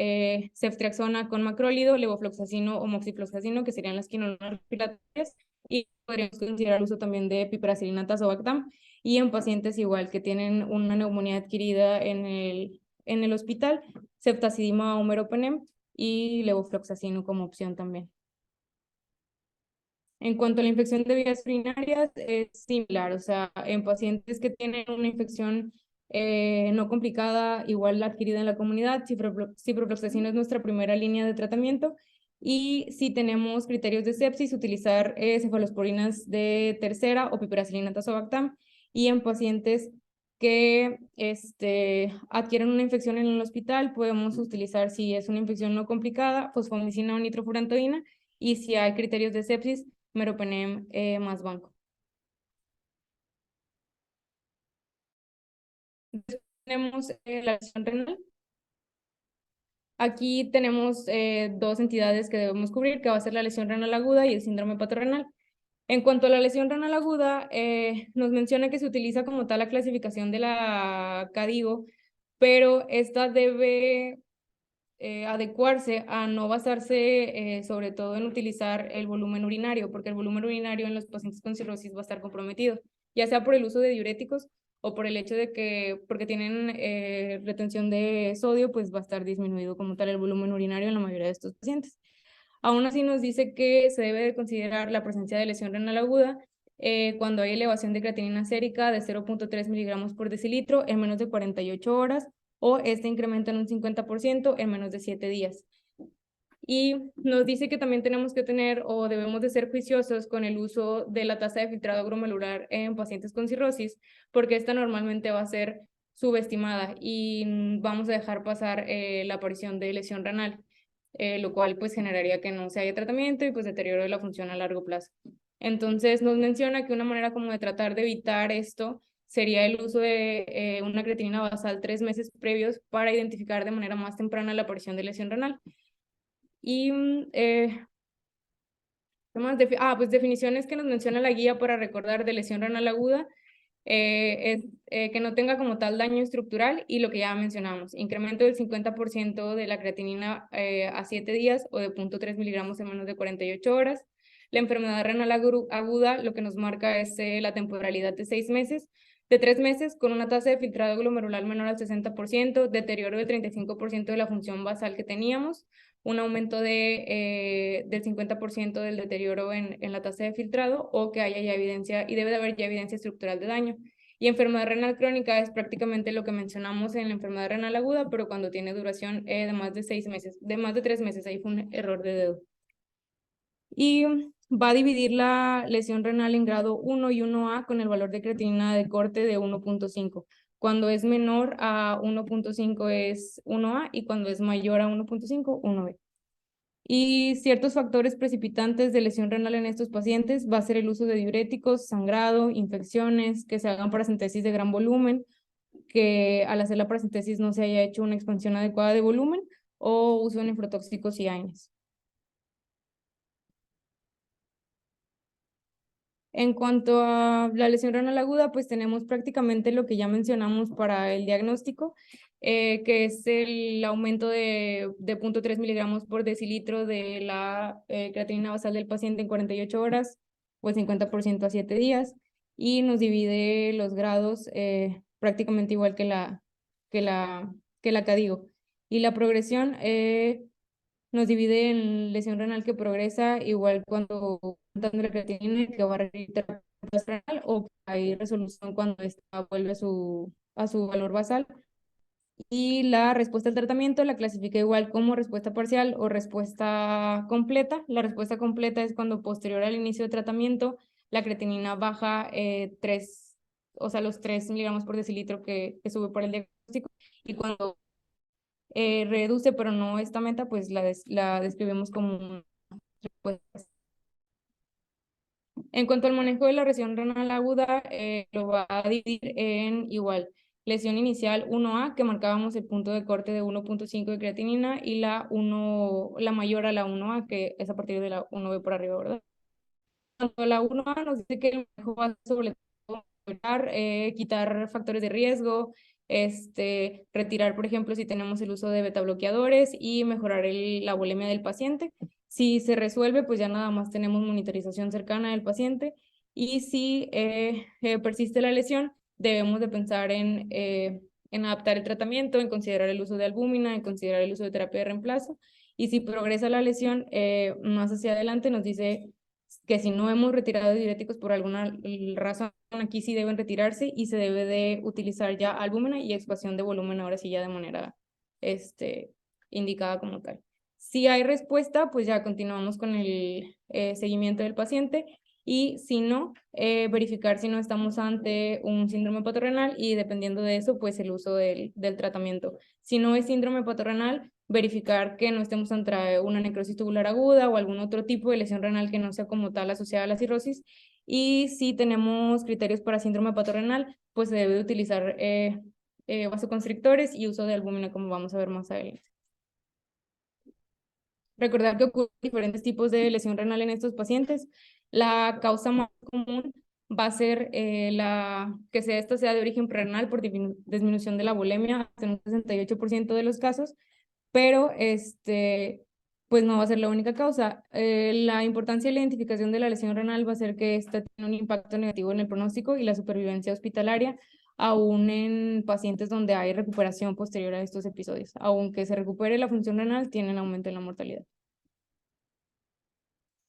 ceftriaxona con macrólido, levofloxacino o moxifloxacino, que serían las quinolonas respiratorias, y podríamos considerar el uso también de piperacilina tazobactam, y en pacientes igual que tienen una neumonía adquirida en el hospital, ceftazidima o meropenem y levofloxacino como opción también. En cuanto a la infección de vías urinarias, es similar, o sea, en pacientes que tienen una infección no complicada, igual la adquirida en la comunidad, ciprofloxacino es nuestra primera línea de tratamiento, y si tenemos criterios de sepsis, utilizar cefalosporinas de tercera o piperacilina tazobactam, y en pacientes que adquieren una infección en el hospital, podemos utilizar, si es una infección no complicada, fosfomicina o nitrofurantoína, y si hay criterios de sepsis, meropenem más banco. Después tenemos la lesión renal. Aquí tenemos dos entidades que debemos cubrir, que va a ser la lesión renal aguda y el síndrome patorrenal. En cuanto a la lesión renal aguda, nos menciona que se utiliza como tal la clasificación de la CADIGO, pero esta debe adecuarse a no basarse sobre todo en utilizar el volumen urinario, porque el volumen urinario en los pacientes con cirrosis va a estar comprometido, ya sea por el uso de diuréticos o por el hecho de que, porque tienen retención de sodio, pues va a estar disminuido como tal el volumen urinario en la mayoría de estos pacientes. Aún así nos dice que se debe de considerar la presencia de lesión renal aguda cuando hay elevación de creatinina sérica de 0.3 miligramos por decilitro en menos de 48 horas, o este incrementa en un 50% en menos de 7 días. Y nos dice que también tenemos que tener o debemos de ser juiciosos con el uso de la tasa de filtrado glomerular en pacientes con cirrosis, porque esta normalmente va a ser subestimada, y vamos a dejar pasar la aparición de lesión renal, lo cual pues generaría que no se haya tratamiento y pues deterioro de la función a largo plazo. Entonces nos menciona que una manera como de tratar de evitar esto sería el uso de una creatinina basal 3 meses previos para identificar de manera más temprana la aparición de lesión renal. Y pues definiciones que nos menciona la guía para recordar de lesión renal aguda, es que no tenga como tal daño estructural, y lo que ya mencionamos, incremento del 50% de la creatinina a 7 días o de 0.3 miligramos en menos de 48 horas. La enfermedad renal aguda lo que nos marca es la temporalidad de 6 meses, de 3 meses con una tasa de filtrado glomerular menor al 60%, deterioro del 35% de la función basal que teníamos, un aumento del 50% del deterioro en la tasa de filtrado, o que haya ya evidencia, y debe de haber ya evidencia estructural de daño. Y enfermedad renal crónica es prácticamente lo que mencionamos en la enfermedad renal aguda, pero cuando tiene duración de más de 6 meses, de más de 3 meses, ahí fue un error de dedo. Y va a dividir la lesión renal en grado 1 y 1A con el valor de creatinina de corte de 1.5. Cuando es menor a 1.5 es 1A, y cuando es mayor a 1.5, 1B. Y ciertos factores precipitantes de lesión renal en estos pacientes va a ser el uso de diuréticos, sangrado, infecciones, que se hagan paracentesis de gran volumen, que al hacer la paracentesis no se haya hecho una expansión adecuada de volumen, o uso de nefrotóxicos y AINES. En cuanto a la lesión renal aguda, pues tenemos prácticamente lo que ya mencionamos para el diagnóstico, que es el aumento de 0.3 miligramos por decilitro de la creatinina basal del paciente en 48 horas, o el 50% a 7 días, y nos divide los grados prácticamente igual que la CADIGO. Y la progresión nos divide en lesión renal que progresa igual cuando aumentando la creatinina, que va a requerir terapia renal, o que hay resolución cuando esta vuelve a su valor basal. Y la respuesta al tratamiento la clasifica igual como respuesta parcial o respuesta completa. La respuesta completa es cuando posterior al inicio de tratamiento la creatinina baja 3, o sea, los 3 miligramos por decilitro que sube por el diagnóstico, y cuando reduce pero no esta meta, pues la describimos como una respuesta. En cuanto al manejo de la lesión renal aguda, lo va a dividir en igual lesión inicial 1A, que marcábamos el punto de corte de 1.5 de creatinina, y la mayor a la 1A, que es a partir de la 1B por arriba, ¿verdad? Tanto la 1A nos dice que el manejo va sobre todo quitar factores de riesgo, retirar, por ejemplo, si tenemos el uso de beta bloqueadores, y mejorar la volemia del paciente. Si se resuelve, pues ya nada más tenemos monitorización cercana del paciente. Y si persiste la lesión, debemos de pensar en adaptar el tratamiento, en considerar el uso de albúmina, en considerar el uso de terapia de reemplazo. Y si progresa la lesión más hacia adelante, nos dice que si no hemos retirado diuréticos por alguna razón, aquí sí deben retirarse, y se debe de utilizar ya albúmina y expansión de volumen, ahora sí ya de manera indicada como tal. Si hay respuesta, pues ya continuamos con el seguimiento del paciente, y si no, verificar si no estamos ante un síndrome patorrenal, y dependiendo de eso, pues el uso del tratamiento. Si no es síndrome patorrenal, verificar que no estemos ante una necrosis tubular aguda o algún otro tipo de lesión renal que no sea como tal asociada a la cirrosis. Y si tenemos criterios para síndrome patorrenal, pues se debe de utilizar vasoconstrictores y uso de albúmina, como vamos a ver más adelante. Recordar que ocurren diferentes tipos de lesión renal en estos pacientes. La causa más común va a ser que esta sea de origen prerenal por disminución de la volemia en un 68% de los casos, pero pues no va a ser la única causa. La importancia de la identificación de la lesión renal va a ser que esta tiene un impacto negativo en el pronóstico y la supervivencia hospitalaria, aún en pacientes donde hay recuperación posterior a estos episodios. Aunque se recupere la función renal, tienen aumento en la mortalidad.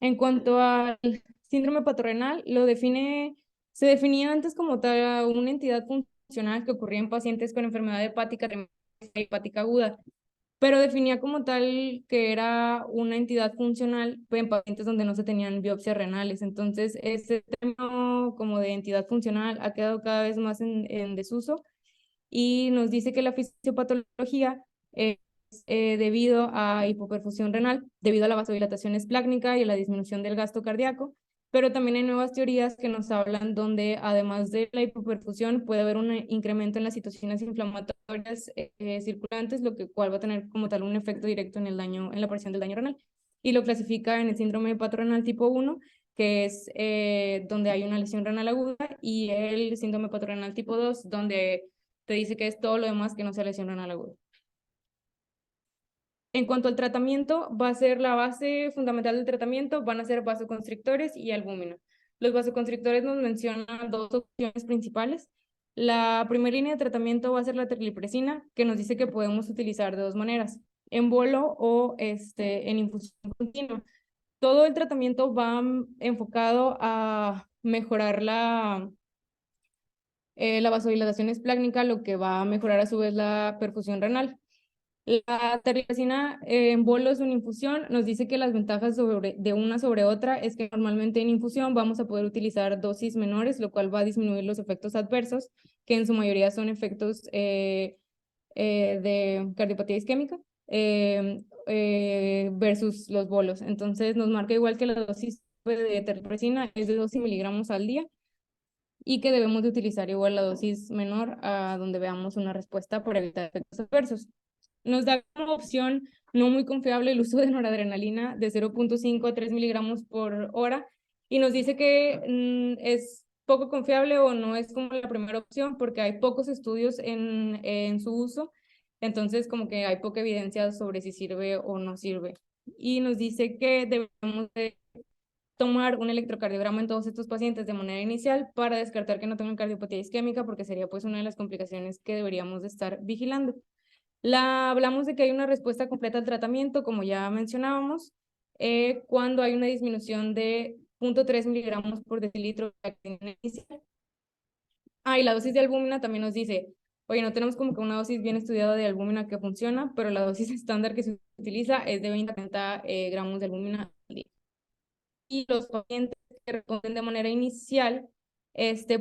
En cuanto al síndrome patorrenal, se definía antes como tal una entidad funcional que ocurría en pacientes con enfermedad hepática y hepática aguda, pero definía como tal que era una entidad funcional en pacientes donde no se tenían biopsias renales. Entonces, ese término como de entidad funcional ha quedado cada vez más en desuso, y nos dice que la fisiopatología es debido a hipoperfusión renal, debido a la vasodilatación esplácnica y a la disminución del gasto cardíaco. Pero también hay nuevas teorías que nos hablan donde, además de la hipoperfusión, puede haber un incremento en las citocinas inflamatorias circulantes, cual va a tener como tal un efecto directo en la aparición del daño renal. Y lo clasifica en el síndrome patorrenal tipo 1, que es donde hay una lesión renal aguda, y el síndrome patorrenal tipo 2, donde te dice que es todo lo demás que no sea lesión renal aguda. En cuanto al tratamiento, va a ser la base fundamental del tratamiento, van a ser vasoconstrictores y albúmina. Los vasoconstrictores nos mencionan dos opciones principales. La primera línea de tratamiento va a ser la terlipresina, que nos dice que podemos utilizar de dos maneras. en bolo o en infusión continua. Todo el tratamiento va enfocado a mejorar la vasodilatación esplácnica, lo que va a mejorar a su vez la perfusión renal. La terliacina en bolos o en infusión nos dice que las ventajas de una sobre otra es que normalmente en infusión vamos a poder utilizar dosis menores, lo cual va a disminuir los efectos adversos, que en su mayoría son efectos de cardiopatía isquémica versus los bolos. Entonces nos marca igual que la dosis de terliacina es de 12 miligramos al día y que debemos de utilizar igual la dosis menor a donde veamos una respuesta para evitar efectos adversos. Nos da como opción no muy confiable el uso de noradrenalina de 0.5 a 3 miligramos por hora y nos dice que es poco confiable o no es como la primera opción porque hay pocos estudios en su uso, entonces como que hay poca evidencia sobre si sirve o no sirve. Y nos dice que debemos de tomar un electrocardiograma en todos estos pacientes de manera inicial para descartar que no tengan cardiopatía isquémica porque sería pues una de las complicaciones que deberíamos de estar vigilando. Hablamos de que hay una respuesta completa al tratamiento, como ya mencionábamos, cuando hay una disminución de 0.3 miligramos por decilitro de la creatinina inicial. Y la dosis de albúmina también nos dice, oye, no tenemos como que una dosis bien estudiada de albúmina que funciona, pero la dosis estándar que se utiliza es de 20 a 30 gramos de albúmina al día. Y los pacientes que responden de manera inicial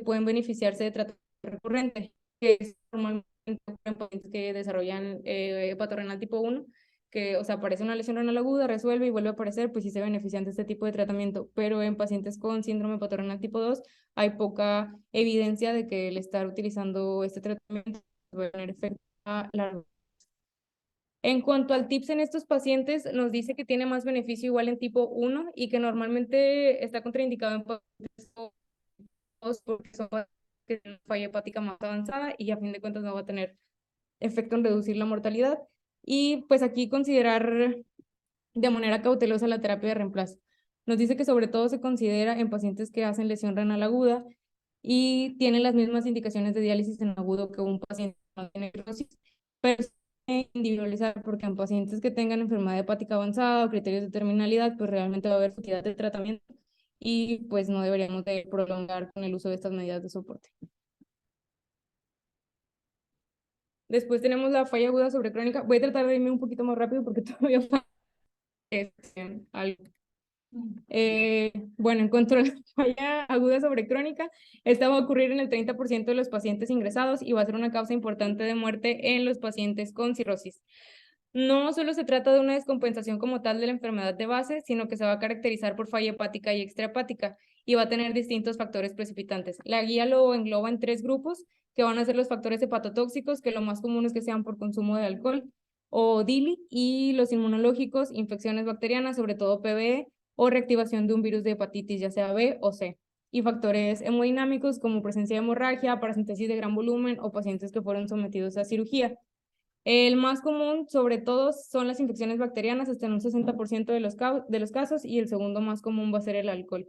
pueden beneficiarse de tratamiento recurrente, que es normalmente en pacientes que desarrollan hepatorenal tipo 1, que, o sea, aparece una lesión renal aguda, resuelve y vuelve a aparecer, pues sí se benefician de este tipo de tratamiento, pero en pacientes con síndrome hepatorenal tipo 2 hay poca evidencia de que el estar utilizando este tratamiento va a tener efecto a largo. En cuanto al TIPS en estos pacientes, nos dice que tiene más beneficio igual en tipo 1 y que normalmente está contraindicado en pacientes porque son que tienen falla hepática más avanzada y a fin de cuentas no va a tener efecto en reducir la mortalidad. Y pues aquí considerar de manera cautelosa la terapia de reemplazo. Nos dice que sobre todo se considera en pacientes que hacen lesión renal aguda y tienen las mismas indicaciones de diálisis en agudo que un paciente que no tiene cirrosis, pero individualizar porque en pacientes que tengan enfermedad hepática avanzada o criterios de terminalidad, pues realmente va a haber futilidad de tratamiento y pues no deberíamos de prolongar con el uso de estas medidas de soporte. Después tenemos la falla aguda sobre crónica. Voy a tratar de irme un poquito más rápido porque todavía falta algo. Bueno, en cuanto a la falla aguda sobre crónica, esta va a ocurrir en el 30% de los pacientes ingresados y va a ser una causa importante de muerte en los pacientes con cirrosis. No solo se trata de una descompensación como tal de la enfermedad de base, sino que se va a caracterizar por falla hepática y extrahepática y va a tener distintos factores precipitantes. La guía lo engloba en 3 grupos, que van a ser los factores hepatotóxicos, que lo más común es que sean por consumo de alcohol o DILI, y los inmunológicos, infecciones bacterianas, sobre todo PBE, o reactivación de un virus de hepatitis, ya sea B o C. Y factores hemodinámicos como presencia de hemorragia, paracentesis de gran volumen o pacientes que fueron sometidos a cirugía. El más común, sobre todo, son las infecciones bacterianas, hasta en un 60% de los casos, y el segundo más común va a ser el alcohol.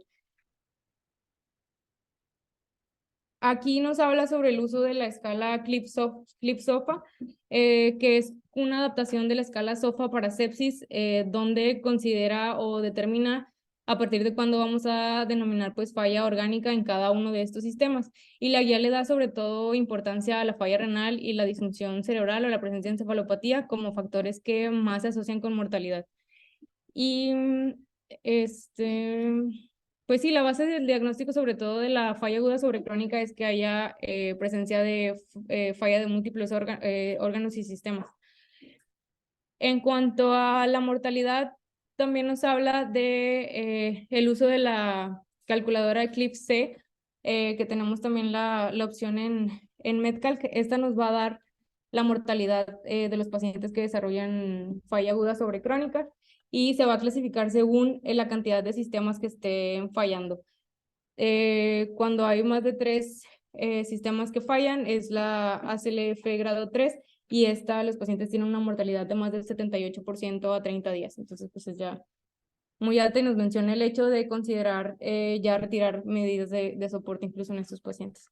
Aquí nos habla sobre el uso de la escala CLIP-SOFA, que es una adaptación de la escala SOFA para sepsis, donde considera o determina a partir de cuándo vamos a denominar pues falla orgánica en cada uno de estos sistemas. Y la guía le da sobre todo importancia a la falla renal y la disfunción cerebral o la presencia de encefalopatía como factores que más se asocian con mortalidad. Y este, pues sí, la base del diagnóstico, sobre todo de la falla aguda sobre crónica, es que haya presencia de falla de múltiples órganos y sistemas. En cuanto a la mortalidad, también nos habla de el uso de la calculadora Eclipse, que tenemos también la opción en MedCalc. Esta nos va a dar la mortalidad de los pacientes que desarrollan falla aguda sobre crónica y se va a clasificar según la cantidad de sistemas que estén fallando. Cuando hay más de 3 sistemas que fallan, es la ACLF grado 3 y los pacientes tienen una mortalidad de más del 78% a 30 días. Entonces, pues es ya muy alta y nos menciona el hecho de considerar ya retirar medidas de soporte incluso en estos pacientes.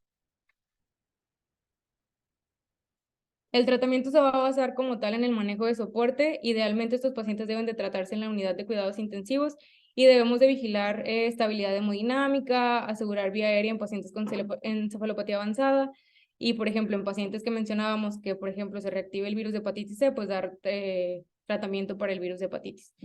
El tratamiento se va a basar como tal en el manejo de soporte. Idealmente estos pacientes deben de tratarse en la unidad de cuidados intensivos y debemos de vigilar estabilidad hemodinámica, asegurar vía aérea en pacientes con encefalopatía avanzada y, por ejemplo, en pacientes que mencionábamos que, por ejemplo, se reactive el virus de hepatitis C, pues dar tratamiento para el virus de hepatitis.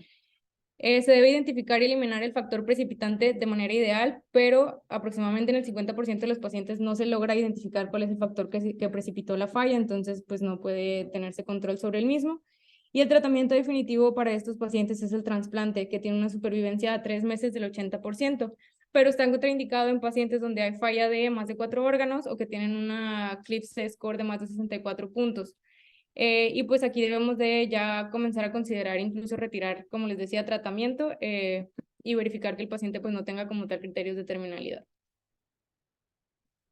Se debe identificar y eliminar el factor precipitante de manera ideal, pero aproximadamente en el 50% de los pacientes no se logra identificar cuál es el factor que precipitó la falla, entonces pues no puede tenerse control sobre el mismo. Y el tratamiento definitivo para estos pacientes es el trasplante, que tiene una supervivencia a 3 meses del 80%, pero está contraindicado en pacientes donde hay falla de más de 4 órganos o que tienen una CLIPS score de más de 64 puntos. Y pues aquí debemos de ya comenzar a considerar incluso retirar, como les decía, tratamiento y verificar que el paciente pues no tenga como tal criterios de terminalidad.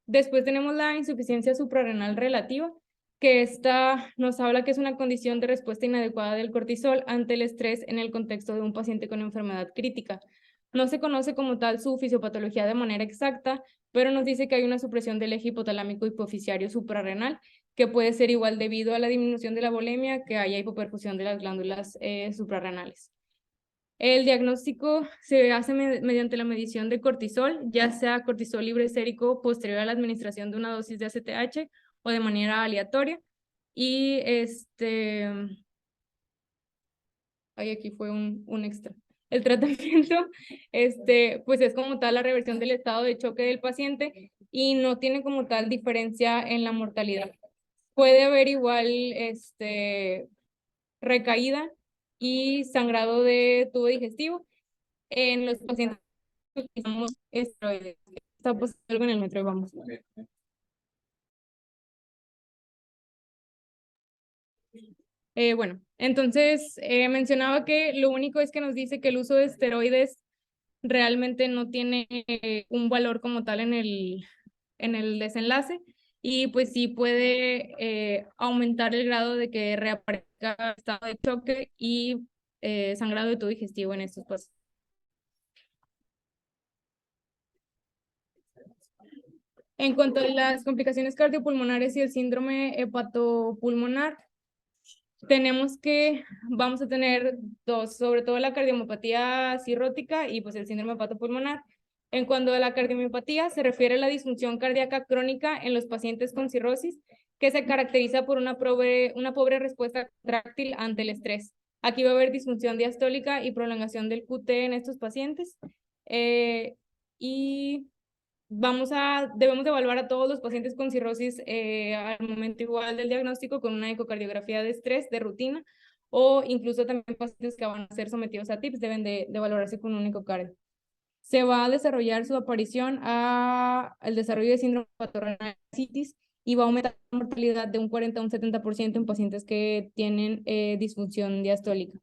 Después tenemos la insuficiencia suprarrenal relativa, que esta nos habla que es una condición de respuesta inadecuada del cortisol ante el estrés en el contexto de un paciente con enfermedad crítica. No se conoce como tal su fisiopatología de manera exacta, pero nos dice que hay una supresión del eje hipotalámico hipoficiario suprarrenal, que puede ser igual debido a la disminución de la volemia, que haya hipoperfusión de las glándulas suprarrenales. El diagnóstico se hace mediante la medición de cortisol, ya sea cortisol libre sérico posterior a la administración de una dosis de ACTH o de manera aleatoria. Y aquí fue un extra. El tratamiento, pues es como tal la reversión del estado de choque del paciente y no tiene como tal diferencia en la mortalidad. Puede haber igual, recaída y sangrado de tubo digestivo en los pacientes que utilizamos esteroides. Está pues algo en el metro y vamos. Bueno, entonces mencionaba que lo único es que nos dice que el uso de esteroides realmente no tiene un valor como tal en el desenlace y pues sí puede aumentar el grado de que reaparezca estado de choque y sangrado de tubo digestivo en estos pacientes. En cuanto a las complicaciones cardiopulmonares y el síndrome hepatopulmonar, tenemos que, vamos a tener dos, sobre todo la cardiomiopatía cirrótica y pues el síndrome hepatopulmonar. En cuanto a la cardiomiopatía, se refiere a la disfunción cardíaca crónica en los pacientes con cirrosis, que se caracteriza por una pobre respuesta contráctil ante el estrés. Aquí va a haber disfunción diastólica y prolongación del QT en estos pacientes. Y debemos de evaluar a todos los pacientes con cirrosis al momento igual del diagnóstico con una ecocardiografía de estrés de rutina o incluso también pacientes que van a ser sometidos a TIPS deben de valorarse con un ecocardio. Se va a desarrollar su aparición al desarrollo de síndrome patorrenal y va a aumentar la mortalidad de un 40 a un 70% en pacientes que tienen disfunción diastólica.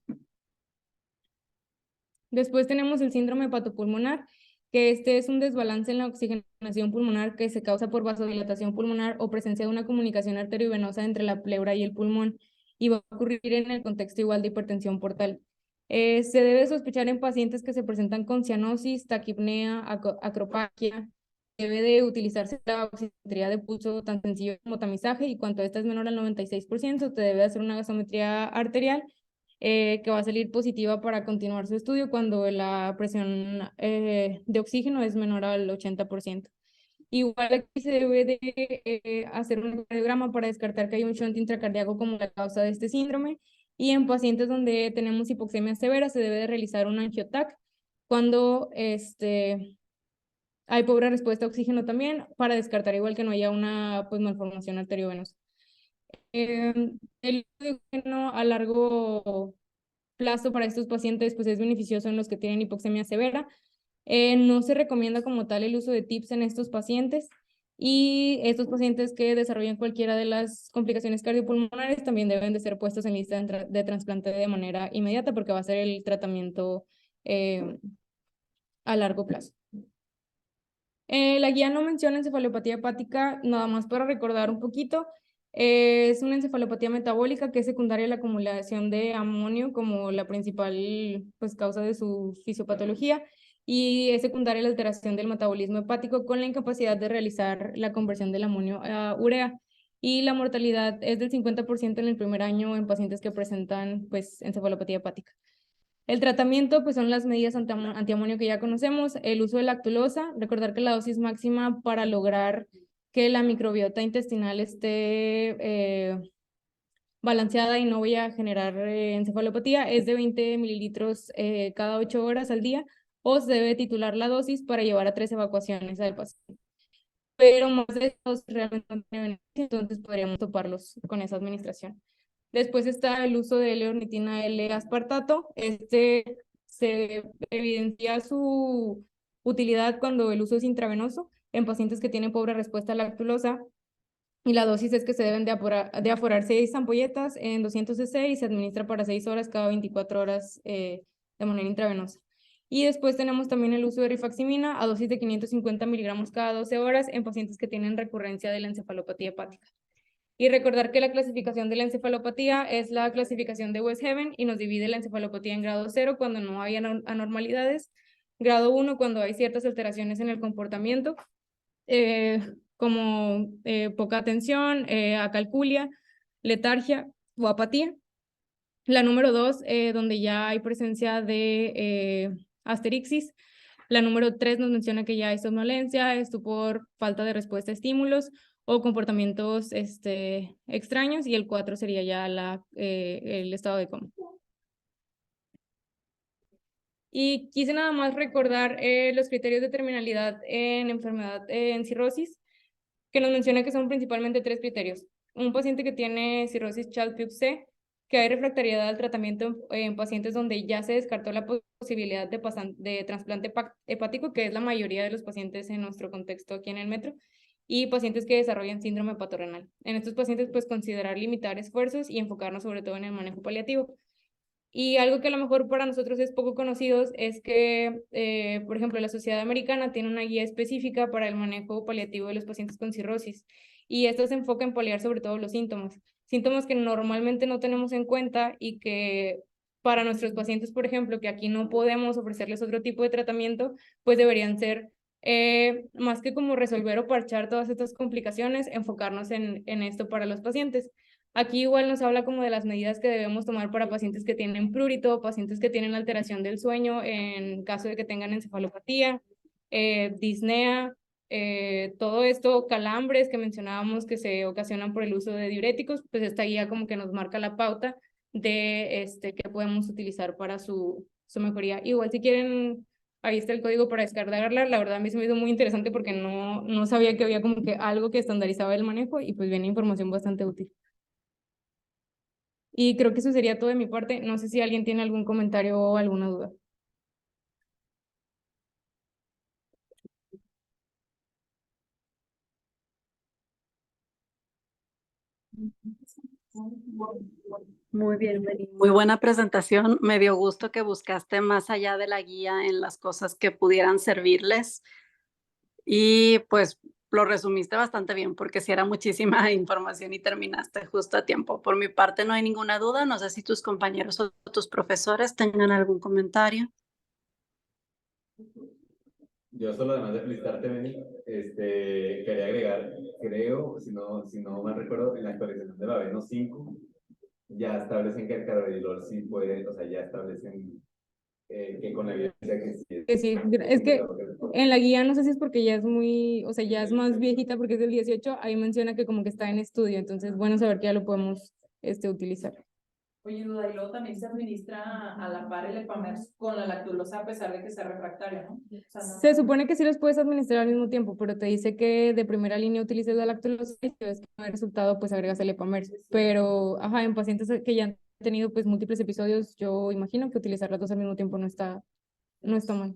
Después tenemos el síndrome hepatopulmonar, que este es un desbalance en la oxigenación pulmonar que se causa por vasodilatación pulmonar o presencia de una comunicación arteriovenosa entre la pleura y el pulmón y va a ocurrir en el contexto igual de hipertensión portal. Se debe sospechar en pacientes que se presentan con cianosis, taquipnea, acropaquia. Debe de utilizarse la oximetría de pulso tan sencillo como tamizaje y cuanto esta es menor al 96%, te debe hacer una gasometría arterial que va a salir positiva para continuar su estudio cuando la presión de oxígeno es menor al 80%. Igual aquí se debe de hacer un cardiograma para descartar que hay un shunt intracardíaco como la causa de este síndrome y en pacientes donde tenemos hipoxemia severa se debe de realizar un angiotac cuando hay pobre respuesta a oxígeno también para descartar igual que no haya una pues, malformación arteriovenosa. El oxígeno a largo plazo para estos pacientes pues es beneficioso en los que tienen hipoxemia severa. No se recomienda como tal el uso de TIPS en estos pacientes y estos pacientes que desarrollan cualquiera de las complicaciones cardiopulmonares también deben de ser puestos en lista de trasplante de manera inmediata porque va a ser el tratamiento a largo plazo. La guía no menciona encefalopatía hepática, nada más para recordar un poquito. Es una encefalopatía metabólica que es secundaria a la acumulación de amonio como la principal pues, causa de su fisiopatología y es secundaria a la alteración del metabolismo hepático con la incapacidad de realizar la conversión del amonio a urea. y la mortalidad es del 50% en el primer año en pacientes que presentan pues encefalopatía hepática. El tratamiento pues son las medidas antiamonio que ya conocemos, el uso de lactulosa, recordar que la dosis máxima para lograr que la microbiota intestinal esté balanceada y no vaya a generar encefalopatía es de 20 mililitros cada 8 horas al día, o se debe titular la dosis para llevar a 3 evacuaciones al paciente. Pero más de estos realmente no tienen beneficio, entonces podríamos toparlos con esa administración. Después está el uso de L-ornitina L-aspartato. Se evidencia su utilidad cuando el uso es intravenoso en pacientes que tienen pobre respuesta a la lactulosa, y la dosis es que se deben de aforar 6 ampolletas en 200 cc y se administra para 6 horas cada 24 horas de manera intravenosa. Y después tenemos también el uso de rifaximina a dosis de 550 miligramos cada 12 horas en pacientes que tienen recurrencia de la encefalopatía hepática. Y recordar que la clasificación de la encefalopatía es la clasificación de Westhaven y nos divide la encefalopatía en grado 0 cuando no hay anormalidades, grado 1 cuando hay ciertas alteraciones en el comportamiento, como poca atención, acalculia, letargia o apatía. La número 2, donde ya hay presencia de asterixis. La número 3 nos menciona que ya hay somnolencia, estupor, falta de respuesta a estímulos o comportamientos extraños, y el 4 sería ya el estado de coma. Y quise nada más recordar los criterios de terminalidad en enfermedad en cirrosis, que nos menciona que son principalmente 3 criterios. Un paciente que tiene cirrosis Child-Pugh-C, que hay refractariedad al tratamiento en pacientes donde ya se descartó la posibilidad de trasplante hepático, que es la mayoría de los pacientes en nuestro contexto aquí en el metro, y pacientes que desarrollan síndrome hepatorenal. En estos pacientes, pues considerar limitar esfuerzos y enfocarnos sobre todo en el manejo paliativo. Y algo que a lo mejor para nosotros es poco conocido es que, por ejemplo, la Sociedad Americana tiene una guía específica para el manejo paliativo de los pacientes con cirrosis, y esto se enfoca en paliar sobre todo los síntomas que normalmente no tenemos en cuenta y que para nuestros pacientes, por ejemplo, que aquí no podemos ofrecerles otro tipo de tratamiento, pues deberían ser, más que como resolver o parchar todas estas complicaciones, enfocarnos en esto para los pacientes. Aquí igual nos habla como de las medidas que debemos tomar para pacientes que tienen prurito, pacientes que tienen alteración del sueño en caso de que tengan encefalopatía, disnea, todo esto, calambres que mencionábamos que se ocasionan por el uso de diuréticos, pues esta guía como que nos marca la pauta de que podemos utilizar para su mejoría. Igual si quieren, ahí está el código para descargarla. La verdad a mí se me hizo muy interesante porque no sabía que había como que algo que estandarizaba el manejo, y pues viene información bastante útil. Y creo que eso sería todo de mi parte. No sé si alguien tiene algún comentario o alguna duda. Muy bien, Mary. Muy buena presentación. Me dio gusto que buscaste más allá de la guía en las cosas que pudieran servirles, y pues lo resumiste bastante bien porque sí era muchísima información y terminaste justo a tiempo. Por mi parte no hay ninguna duda. No sé si tus compañeros o tus profesores tengan algún comentario. Yo solo, además de felicitarte, Benny, quería agregar, creo, si no mal recuerdo, en la actualización de la Veno 5 ya establecen que el carvedilol sí puede, o sea, ya establecen que con evidencia que sí Que sí, es que en la guía, no sé si es porque ya es muy, o sea, ya es más viejita porque es del 18, ahí menciona que como que está en estudio, entonces bueno saber que ya lo podemos utilizar. Oye, duda, y luego también se administra a la par el Epamers con la lactulosa a pesar de que sea refractaria, ¿no? O sea, no. Se supone que sí los puedes administrar al mismo tiempo, pero te dice que de primera línea utilices la lactulosa y si ves que no hay resultado, pues agregas el Epamers. Pero, ajá, en pacientes que ya han tenido pues múltiples episodios, yo imagino que utilizar las dos al mismo tiempo no está mal.